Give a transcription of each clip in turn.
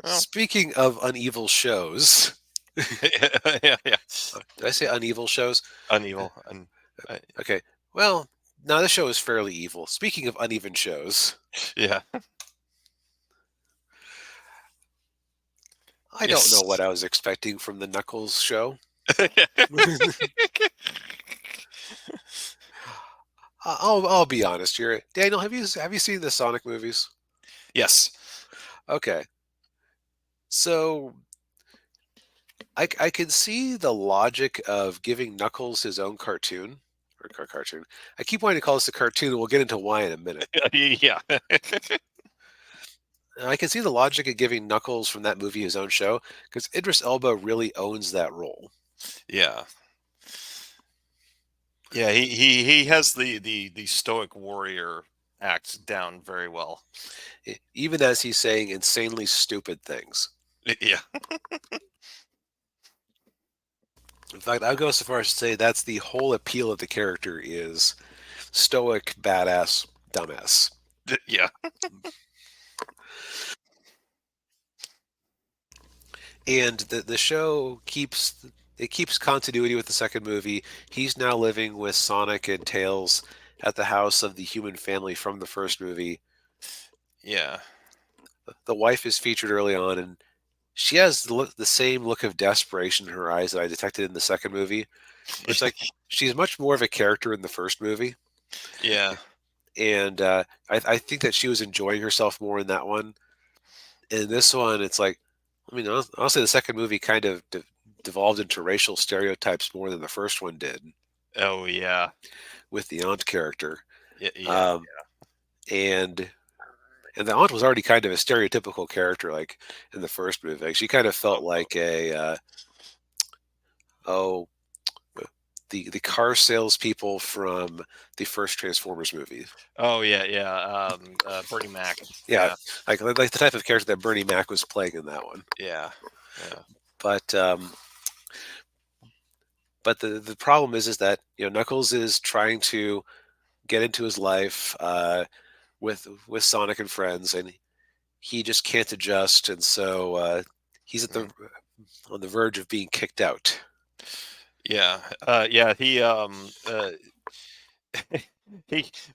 Well, Speaking of uneven shows, yeah, yeah. did I say uneven shows? Uneven. Okay. Well, now this show is fairly evil. Speaking of uneven shows, Yeah. I don't know what Yes. I was expecting from the Knuckles show. I'll be honest here. Daniel, have you seen the Sonic movies? Yes. Okay. So I can see the logic of giving Knuckles his own cartoon or cartoon. I keep wanting to call this a cartoon, and we'll get into why in a minute. Yeah. I can see the logic of giving Knuckles from that movie his own show because Idris Elba really owns that role. Yeah. Yeah, he has the stoic warrior act down very well. Even as he's saying insanely stupid things. Yeah. In fact, I'll go so far as to say that's the whole appeal of the character is stoic, badass, dumbass. Yeah. And the show keeps continuity with the second movie. He's now living with Sonic and Tails at the house of the human family from the first movie. Yeah. The wife is featured early on, and she has the same look of desperation in her eyes that I detected in the second movie. Where it's like she's much more of a character in the first movie, Yeah. and I think that she was enjoying herself more in that one. In this one, it's like, I mean, honestly, the second movie kind of devolved into racial stereotypes more than the first one did Oh yeah. with the aunt character, Yeah. um, and the aunt was already kind of a stereotypical character, like in the first movie. Like, she kind of felt Oh, like a oh the car salespeople from the first Transformers movie. oh yeah, yeah. Bernie Mac. Yeah, Yeah. like the type of character that Bernie Mac was playing in that one. Yeah. Yeah. But the problem is that Knuckles is trying to get into his life with Sonic and friends, and he just can't adjust, and so he's at the Mm. on the verge of being kicked out. Yeah. Yeah, he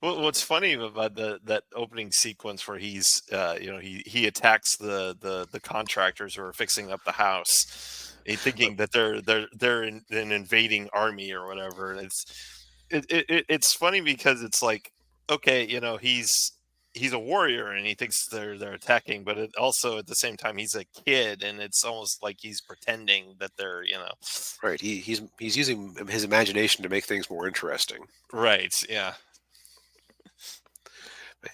what's funny about that opening sequence where he's he attacks the contractors who are fixing up the house, thinking that they're an invading army or whatever. And it's funny because it's like, okay, he's a warrior and he thinks they're attacking, but it also at the same time he's a kid and it's almost like he's pretending that they're Right? He's using his imagination to make things more interesting, right. Yeah.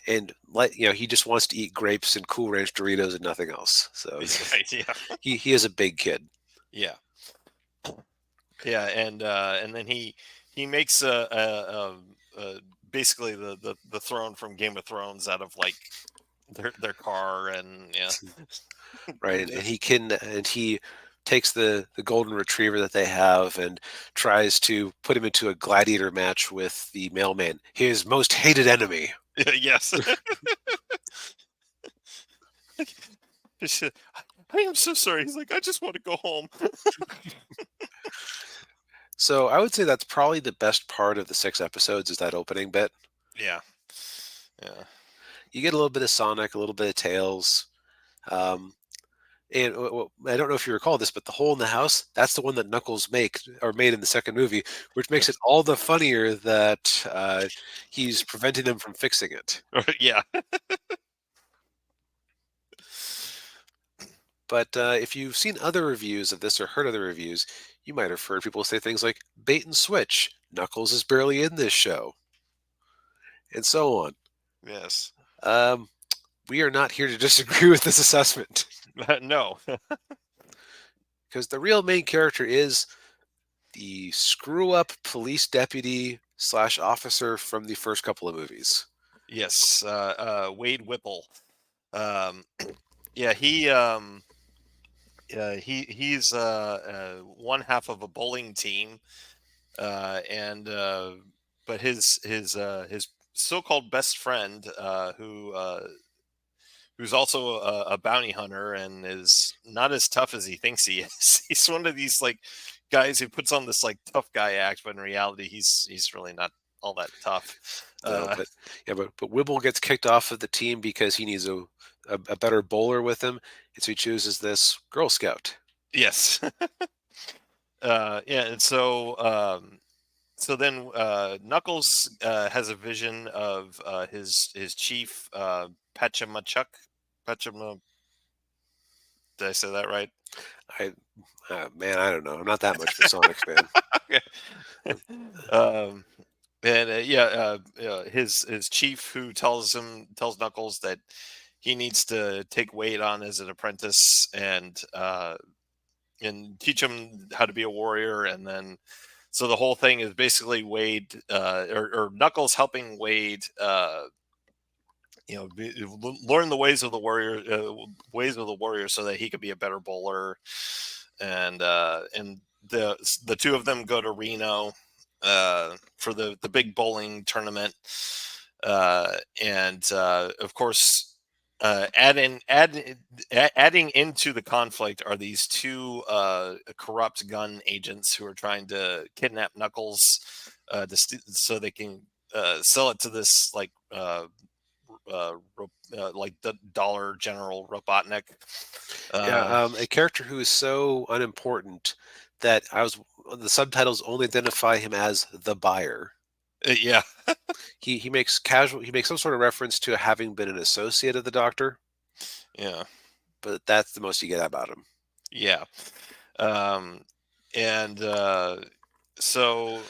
and like he just wants to eat grapes and Cool Ranch Doritos and nothing else. So Right. Yeah. he is a big kid. Yeah. Yeah, and then he makes basically the throne from Game of Thrones out of like their car, and yeah. Right? And he takes the golden retriever that they have and tries to put him into a gladiator match with the mailman, his most hated enemy. Yes. Like, he said, I am so sorry. He's like, I just want to go home. So I would say that's probably the best part of the 6 episodes is that opening bit. Yeah. Yeah. You get a little bit of Sonic, a little bit of Tails. Um, and I don't know if you recall this, but the hole in the house, that's the one that Knuckles made in the second movie, which makes it Yes. all the funnier that he's preventing them from fixing it. Yeah. But if you've seen other reviews of this or heard other reviews, you might have heard people say things like bait and switch, Knuckles is barely in this show, and so on. Yes. Um, we are not here to disagree with this assessment No. because the real main character is the screw up police deputy slash officer from the first couple of movies. Yes. Wade Whipple. Um, yeah. He's one half of a bowling team, and but his so-called best friend, who who's also a bounty hunter and is not as tough as he thinks he is. He's one of these like guys who puts on this like tough guy act, but in reality, he's really not all that tough. No, but yeah, but Wibble gets kicked off of the team because he needs a better bowler with him, and so he chooses this Girl Scout. Yes. Yeah, and so then Knuckles has a vision of his chief Pachimachuk. Pachima, did I say that right? I Man, I don't know. I'm not that much of a Sonic fan. Okay. um, and yeah, his chief who tells Knuckles that he needs to take Wade on as an apprentice and teach him how to be a warrior, and then so the whole thing is basically Wade or Knuckles helping Wade learn the ways of the warrior so that he could be a better bowler, and the two of them go to Reno for the big bowling tournament, and of course adding into the conflict are these two corrupt gun agents who are trying to kidnap Knuckles so they can sell it to this like the Dollar General Robotnik. Yeah, Uh, a character who is so unimportant that the subtitles only identify him as the buyer. yeah, He makes some sort of reference to having been an associate of the Doctor, yeah, but that's the most you get about him. yeah. Um, and so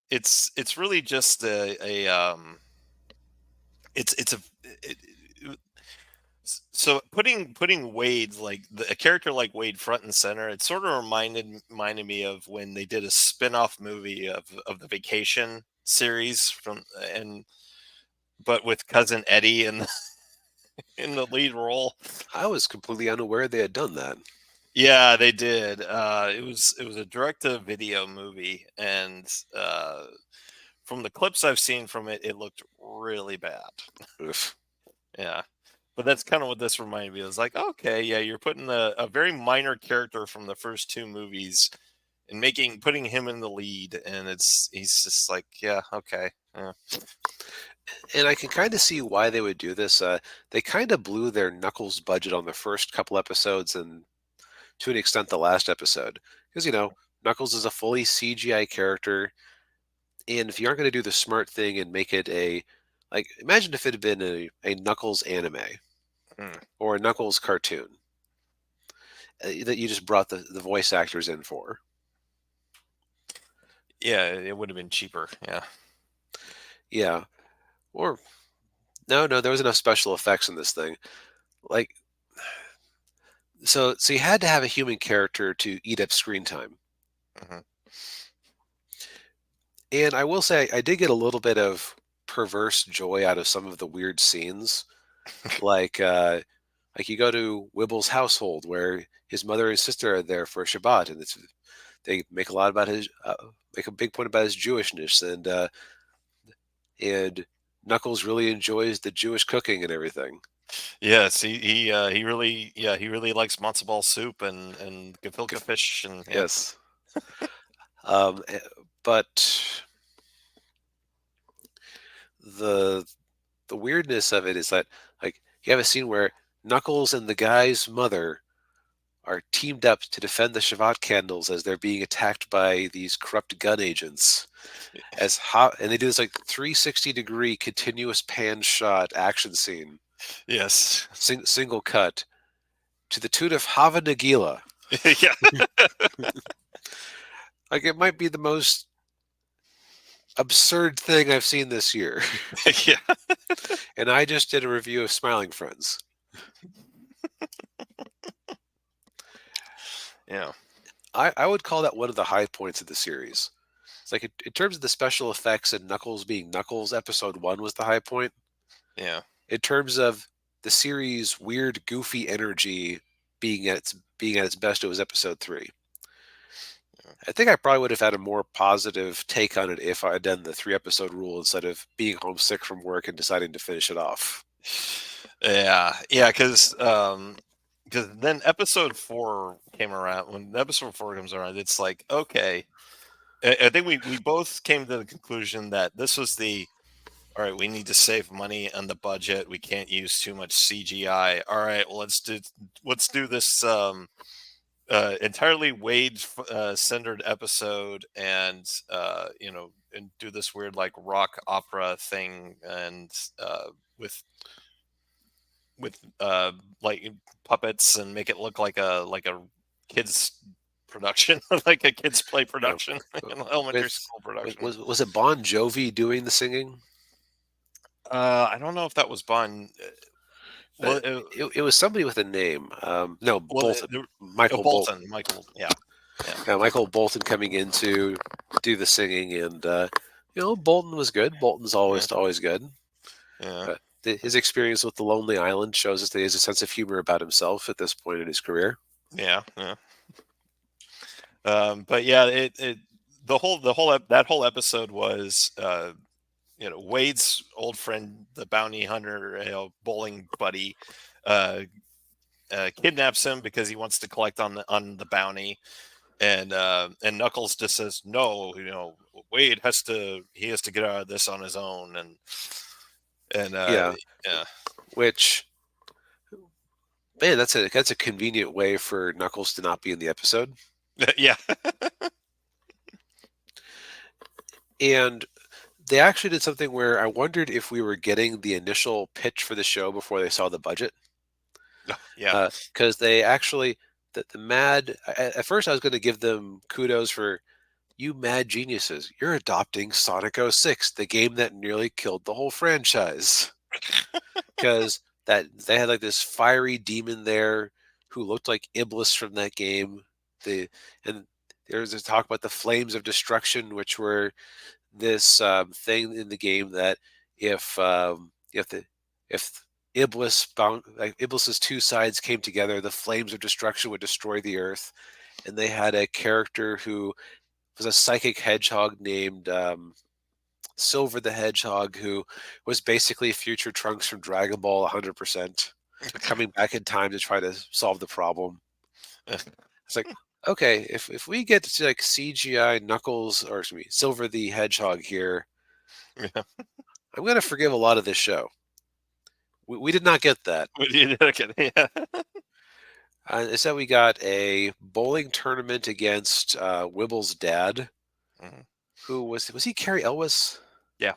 it's really just it's a it, so putting Wade a character like Wade front and center. It sort of reminded me of when they did a spin-off movie of the Vacation series from and but with cousin Eddie in the lead role. I was completely unaware they had done that. Yeah, they did. It was a direct to video movie, and from the clips I've seen from it, it looked really bad. Oof. Yeah. But that's kind of what this reminded me of. It was like, okay, yeah, you're putting a very minor character from the first two movies and putting him in the lead, and he's just like, yeah, okay, yeah. And I can kind of see why they would do this. They kind of blew their Knuckles budget on the first couple episodes, and to an extent, the last episode, because Knuckles is a fully CGI character, and if you aren't going to do the smart thing and make it imagine if it had been a Knuckles anime Mm. or a Knuckles cartoon that you just brought the voice actors in for. Yeah, it would have been cheaper. Yeah. Yeah. Or no, there was enough special effects in this thing. Like so you had to have a human character to eat up screen time. Hmm. And I will say I did get a little bit of perverse joy out of some of the weird scenes. Like like you go to Wibble's household where his mother and sister are there for Shabbat, and they make a lot about make a big point about his Jewishness, and Knuckles really enjoys the Jewish cooking and everything. Yes, he really likes matzo ball soup and gefilte Gef- fish and yeah. Yes, um, eh, but the the weirdness of it is that like you have a scene where Knuckles and the guy's mother are teamed up to defend the Shabbat candles as they're being attacked by these corrupt gun agents. And they do this like 360-degree continuous pan shot action scene, Yes. single cut to the tune of Hava Nagila. Yeah. Like it might be the most absurd thing I've seen this year. Yeah. And I just did a review of Smiling Friends. Yeah. I would call that one of the high points of the series. It's like in terms of the special effects and Knuckles being Knuckles, episode one was the high point. Yeah. In terms of the series' weird, goofy energy being at its best, it was episode three. I think I probably would have had a more positive take on it if I had done the 3-episode rule instead of being homesick from work and deciding to finish it off. Yeah, because then episode 4 came around. When episode 4 comes around, it's like, okay, I think we both came to the conclusion that this was the all right. We need to save money on the budget. We can't use too much CGI. All right, well let's do this entirely Wade centered episode, and and do this weird like rock opera thing, and with with like puppets, and make it look like a kids production, like a kids play You know, production, elementary with school production. was it Bon Jovi doing the singing? I don't know if that was Bond. Uh, Well, it was somebody with a name. No, well, Bolton. Michael Bolton. Bolton, Michael, yeah, yeah, Yeah, Michael Bolton coming in to do the singing, and Bolton was good. Bolton's yeah, always good. yeah, His experience with the Lonely Island shows us that he has a sense of humor about himself at this point in his career. yeah, yeah. But yeah, it that whole episode was Wade's old friend, the bounty hunter, bowling buddy, uh, kidnaps him because he wants to collect on the bounty, and Knuckles just says no. Wade has to get out of this on his own, and Yeah, yeah, which man, that's a convenient way for Knuckles to not be in the episode. yeah, And they actually did something where I wondered if we were getting the initial pitch for the show before they saw the budget. yeah. Because they actually, the mad, at first I was going to give them kudos for, you mad geniuses, you're adopting Sonic 06, the game that nearly killed the whole franchise. Because that they had like this fiery demon there who looked like Iblis from that game. And there was a talk about the flames of destruction, which were this thing in the game that if Iblis bound, like Iblis's two sides came together, the flames of destruction would destroy the earth. And they had a character who was a psychic hedgehog named Silver the Hedgehog, who was basically future Trunks from Dragon Ball 100%, coming back in time to try to solve the problem. It's like, okay, if we get to like CGI Knuckles, or excuse me, Silver the Hedgehog here, Yeah. I'm going to forgive a lot of this show. We did not get that. Okay, yeah. Instead, we got a bowling tournament against Wibble's dad, Mhm. who was he Carrie Elwes? Yeah.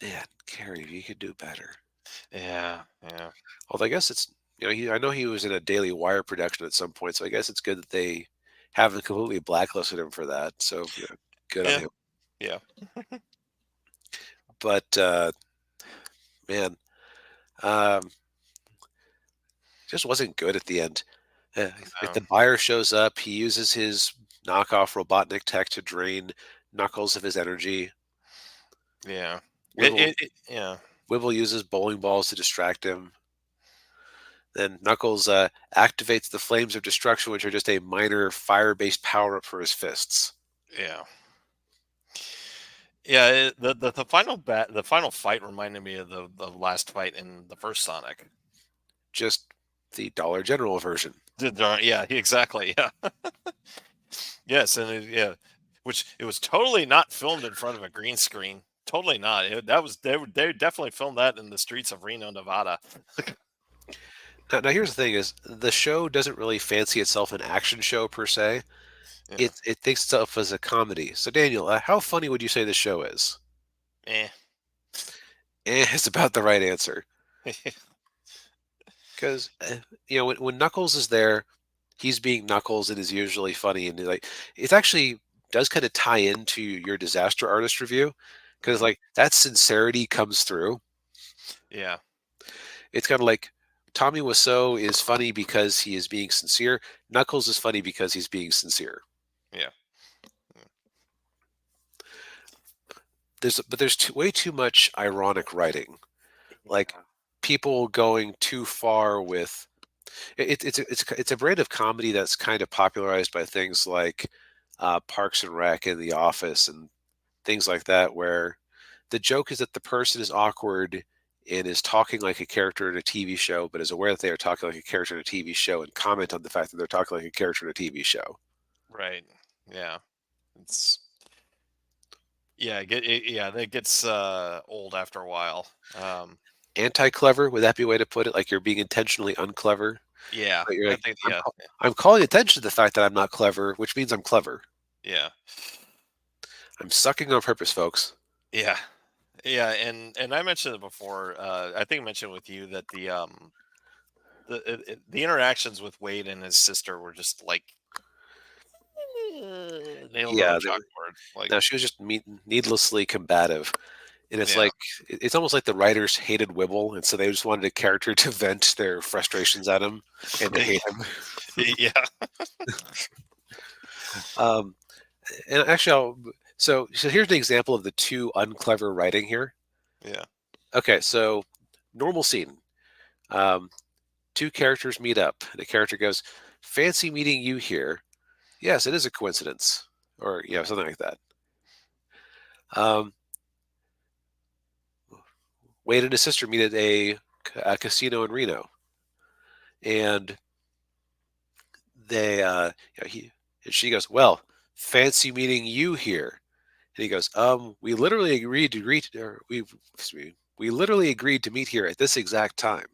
Man, Carrie, you could do better. Yeah, yeah, Although I guess it's I know he was in a Daily Wire production at some point, so I guess it's good that they haven't completely blacklisted him for that. So good on yeah, him. yeah. But man, um, just wasn't good at the end. Like Um, the buyer shows up, he uses his knockoff Robotnik tech to drain Knuckles of his energy. yeah. Wibble Yeah, Wibble uses bowling balls to distract him. Then Knuckles activates the flames of destruction, which are just a minor fire-based power-up for his fists. yeah, yeah. The final fight reminded me of the last fight in the first Sonic. Just the Dollar General version. Yeah, exactly. Yeah, yes, yeah, which it was totally not filmed in front of a green screen. Totally not. That was they definitely filmed that in the streets of Reno, Nevada. Now, here's the thing: is the show doesn't really fancy itself an action show per se. Yeah, It thinks itself as a comedy. So, Daniel, how funny would you say the show is? eh. It's about the right answer. Because when Knuckles is there, he's being Knuckles and is usually funny, and like it actually does kind of tie into your disaster artist review, because Mhm. like that sincerity comes through. Yeah, It's kind of like Tommy Wiseau is funny because he is being sincere. Knuckles is funny because he's being sincere. yeah, There's way too much ironic writing, like yeah, people going too far with it's a brand of comedy that's kind of popularized by things like Parks and Rec and The Office and things like that, where the joke is that the person is awkward and is talking like a character in a TV show, but is aware that they are talking like a character in a TV show and comment on the fact that they're talking like a character in a TV show. Right. Yeah. It's yeah, that gets old after a while. Anti-clever, would that be a way to put it? Like you're being intentionally unclever? Yeah. But you're I like, think yeah. I'm calling attention to the fact that I'm not clever, which means I'm clever. Yeah. I'm sucking on purpose, folks. Yeah. Yeah, and I mentioned it before. I think I mentioned with you that the interactions with Wade and his sister were just like nails on Yeah, a chalkboard. Like, now she was just needlessly combative. And it's yeah, like it's almost like the writers hated Wibble, and so they just wanted a character to vent their frustrations at him and to hate him. yeah, Um, and actually, so here's an example of the two unclever writing here. yeah, Okay, so normal scene. Um, two characters meet up, and a character goes, "Fancy meeting you here." Yes, it is a coincidence, or something like that. Um, Wade and his sister meet at a casino in Reno, and they he and she goes, "Well, fancy meeting you here." And he goes, we literally agreed to or excuse me, we literally agreed to meet here at this exact time."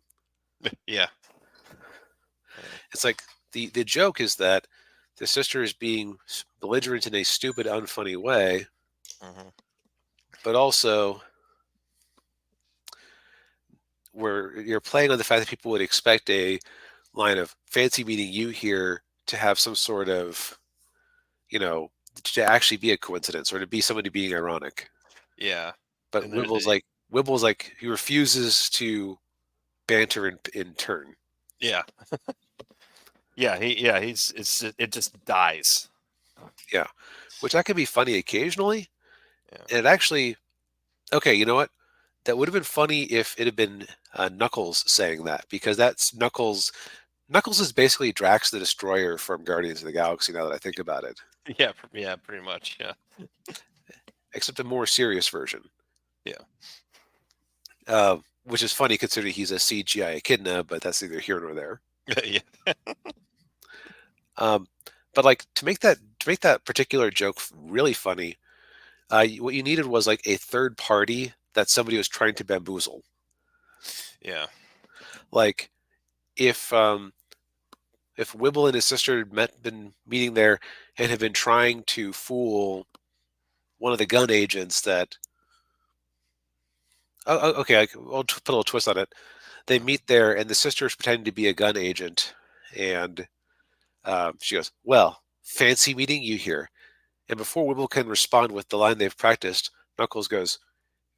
yeah, It's like the joke is that the sister is being belligerent in a stupid, unfunny way, hmm but also where you're playing on the fact that people would expect a line of "fancy meeting you here" to have some sort of, to actually be a coincidence or to be somebody being ironic. yeah, But and Wibble's like he refuses to banter in turn. yeah, it just dies. Yeah, which that can be funny occasionally, Yeah, and it actually okay. You know what? That would have been funny if it had been Knuckles saying that, because that's Knuckles. Knuckles is basically Drax the Destroyer from Guardians of the Galaxy. Now that I think about it, yeah, pretty much. Yeah, except a more serious version, yeah, which is funny considering he's a CGI echidna, but that's neither here nor there. yeah, Um, but like to make that particular joke really funny, what you needed was like a third party that somebody was trying to bamboozle. yeah, Like if Wibble and his sister had been meeting there and had been trying to fool one of the gun agents that okay, I'll put a little twist on it. They mhm, meet there and the sister is pretending to be a gun agent, and she goes, "Well, fancy meeting you here." And before Wibble can respond with the line they've practiced, Knuckles goes,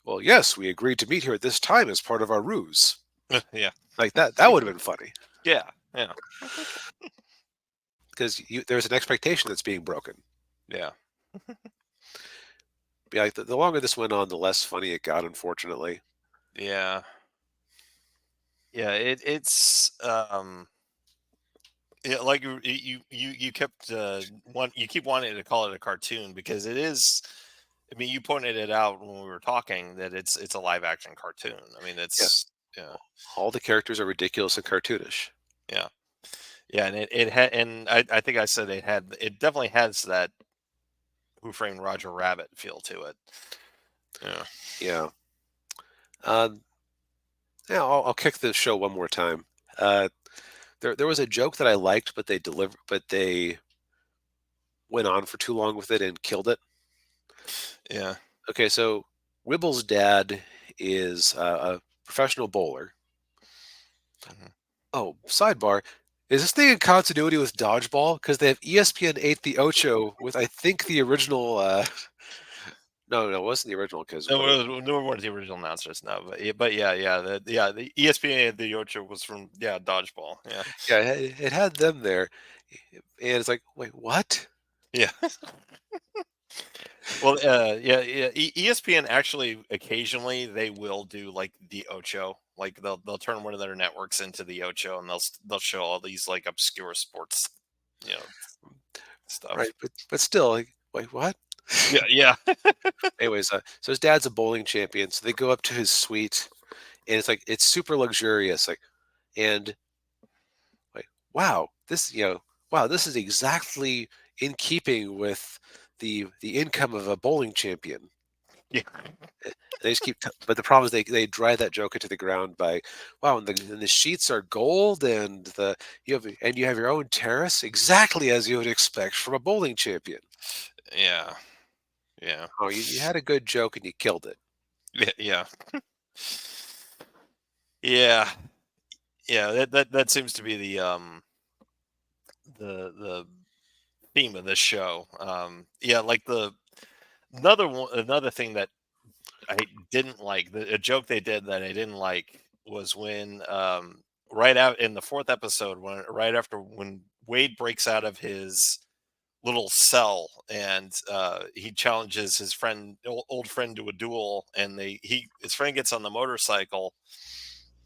"Well, yes, we agreed to meet here at this time as part of our ruse." yeah, Like that would have been funny yeah, yeah, because there's an expectation that's being broken. yeah, Yeah, like the longer this went on, the less funny it got, unfortunately. yeah, yeah. It's yeah, like you kept you keep wanting to call it a cartoon because it is. I mean, you pointed it out when we were talking that it's a live action cartoon. I mean, Yeah, it's yeah, all the characters are ridiculous and cartoonish. yeah, yeah, and it had, and I think I said it definitely has that Who Framed Roger Rabbit feel to it. Yeah, Yeah. Um, yeah, I'll kick the show one more time. Uh, there was a joke that I liked, but they went on for too long with it and killed it. yeah, Okay, so Wibble's dad is a professional bowler. mhm. Oh, sidebar. Is this thing in continuity with Dodgeball? Because they have ESPN 8 The Ocho with, I think, the original. No, it wasn't the original because No, no one of the original announcers, no, but the ESPN the Ocho was from Dodgeball, yeah, yeah, it had them there. And it's like, wait, what? yeah. Well, ESPN actually occasionally they will do like the Ocho, like they'll turn one of their networks into the Ocho, and they'll show all these like obscure sports, you know, Right. stuff. But still, like, wait, what? Yeah, yeah, Anyways, so his dad's a bowling champion. So they go up to his suite and it's like it's super luxurious, like and like wow, this is exactly in keeping with the income of a bowling champion. Yeah. They just keep, but the problem is they drive that joke into the ground by, wow, and the sheets are gold, and you have your own terrace, exactly as you would expect from a bowling champion. Yeah. Yeah. Oh, you had a good joke and you killed it. Yeah. Yeah. Yeah. Yeah. That seems to be the theme of this show. Yeah, like the another thing that I didn't like, a joke they did that I didn't like was when right out in the fourth episode, when right after when Wade breaks out of his little cell and he challenges his old friend to a duel, and his friend gets on the motorcycle,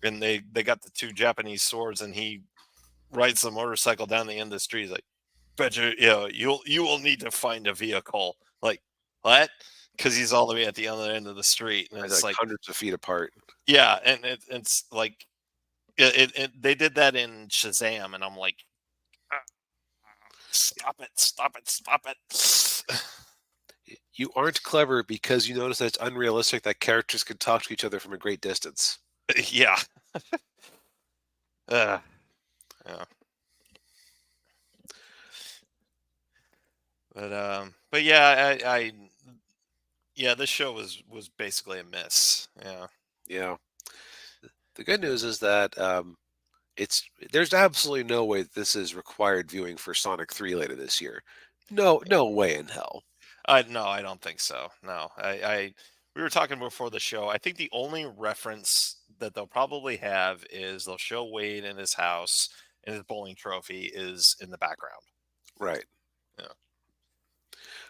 and they got the two Japanese swords, and he rides the motorcycle down the end of the street. He's like, "Bet you will need to find a vehicle." Like, what? Because he's all the way at the other end of the street, and It's it's like like, hundreds of feet apart. yeah, and it's like they did that in Shazam, and I'm like, "Ah, stop it, stop it, stop it." You aren't clever because you notice that it's unrealistic that characters can talk to each other from a great distance. Yeah. uh, yeah. But yeah, yeah, this show was basically a miss. Yeah. Yeah. The good news is that it's there's absolutely no way that this is required viewing for Sonic 3 later this year. No way in hell. No, I don't think so. No, we were talking before the show. I think the only reference that they'll probably have is they'll show Wade in his house, and his bowling trophy is in the background. Right. Yeah.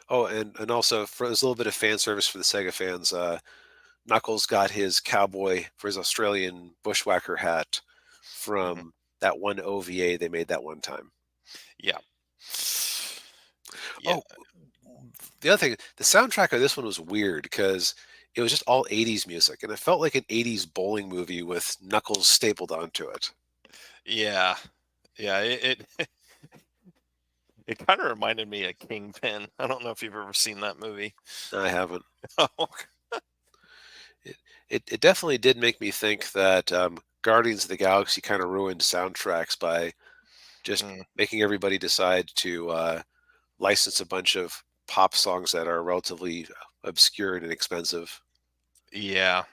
Oh, and also for there's a little bit of fan service for the Sega fans. Knuckles got his cowboy for his Australian bushwhacker hat Hmm. from that one OVA they made that one time. Yeah. Yeah. Oh, the other thing, the soundtrack of this one was weird because it was just all 80s music, and it felt like an 80s bowling movie with Knuckles stapled onto it. Yeah. Yeah. It kind of reminded me of Kingpin. I don't know if you've ever seen that movie. I haven't. Oh. It definitely did make me think that Guardians of the Galaxy kind of ruined soundtracks by just Mm, making everybody decide to license a bunch of pop songs that are relatively obscure and inexpensive. yeah.